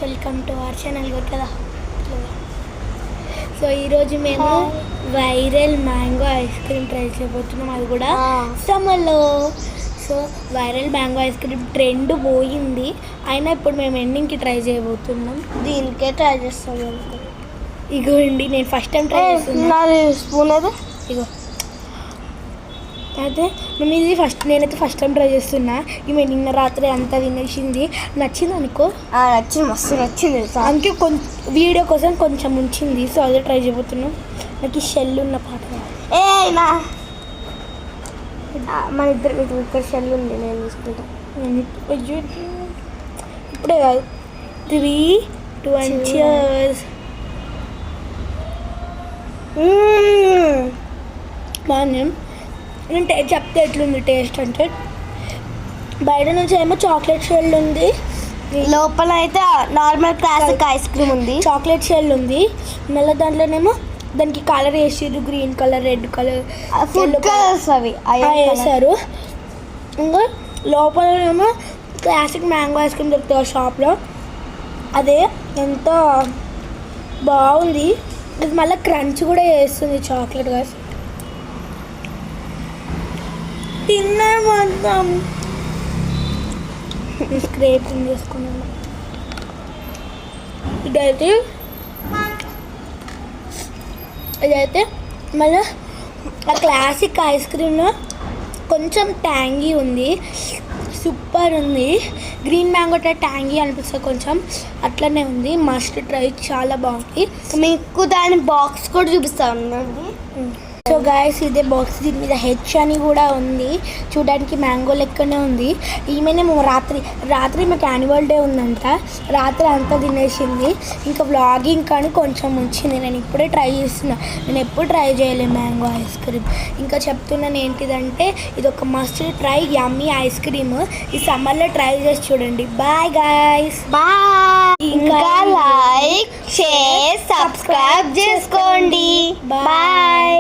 Welcome to our channel కదా. So ఈరోజు మేము viral mango ice cream try చేయబోతున్నాం, అది కూడా సమ్మర్లో. So viral mango ice cream trend పోయింది, అయినా ఇప్పుడు మేము ఎండింగ్కి ట్రై చేయబోతున్నాం. దీనికే ట్రై చేస్తాం. ఇగో అండి, నేను ఫస్ట్ టైం ట్రై చేస్తున్నా. స్పూన్ అయితే ఇగో అయితే మేము నేనైతే ఫస్ట్ టైం ట్రై చేస్తున్నా. ఈమె నిన్న రాత్రి అంతా తినేసింది. నచ్చింది అనుకో, నచ్చింది, మస్తు నచ్చింది. అందుకే వీడియో కోసం కొంచెం ఉంచింది. సో అదే ట్రై చేయబోతున్నాం. నాకు ఈ షెల్ ఉన్న పాట మన ఇద్దరు షెల్ ఉంది, నేను తీసుకుంటా. ఇప్పుడే కాదు, 3, 2 and cheers. బాగుంది. నేను చెప్తే ఎట్లుంది టేస్ట్ అంటే, బయట నుంచి ఏమో చాక్లెట్ షెల్ ఉంది, లోపల అయితే నార్మల్ క్లాసిక్ ఐస్ క్రీమ్ ఉంది. చాక్లెట్ షెల్ ఉంది, మళ్ళీ దాంట్లోనేమో దానికి కలర్ వేసారు, green colour, red colour, food colours అవి వేసారు. ఇంకా లోపలనేమో క్లాసిక్ మ్యాంగో ఐస్ క్రీమ్ దొరుకుతుంది షాప్లో, అదే ఎంత బాగుంది. ఇది మళ్ళీ క్రంచ్ కూడా వేస్తుంది చాక్లెట్ గా. తిన్నా మొత్తం స్క్రేపింగ్ చేసుకున్నాను. ఇదైతే మళ్ళీ ఆ క్లాసిక్ ఐస్ క్రీమ్లో కొంచెం ట్యాంగీ ఉంది, సూపర్ ఉంది. గ్రీన్ మ్యాంగో ట్యాంగీ అనిపిస్తుంది కొంచెం, అట్లనే ఉంది. మస్ట్ ట్రై, చాలా బాగుంది. మీకు దాని బాక్స్ కూడా చూపిస్తాను. సో గాయస్, ఇదే బాక్స్, దీని మీద హెచ్ అని కూడా ఉంది, చూడడానికి మ్యాంగో లెక్కనే ఉంది. ఈమెనే రాత్రి మాకు యాన్యువల్ డే ఉందంట, రాత్రి అంతా తినేసింది. ఇంకా వ్లాగింగ్ కానీ కొంచెం వచ్చింది. నేను ఇప్పుడే ట్రై చేస్తున్నా, నేను ఎప్పుడు ట్రై చేయలేను మ్యాంగో ఐస్ క్రీమ్. ఇంకా చెప్తున్నాను ఏంటిదంటే, ఇది ఒక must try yummy ice cream. ఈ సమ్మర్లో ట్రై చేసి చూడండి. Bye guys, bye. ఇంకా లైక్, షేర్, సబ్స్క్రైబ్ చేసుకోండి. బాయ్.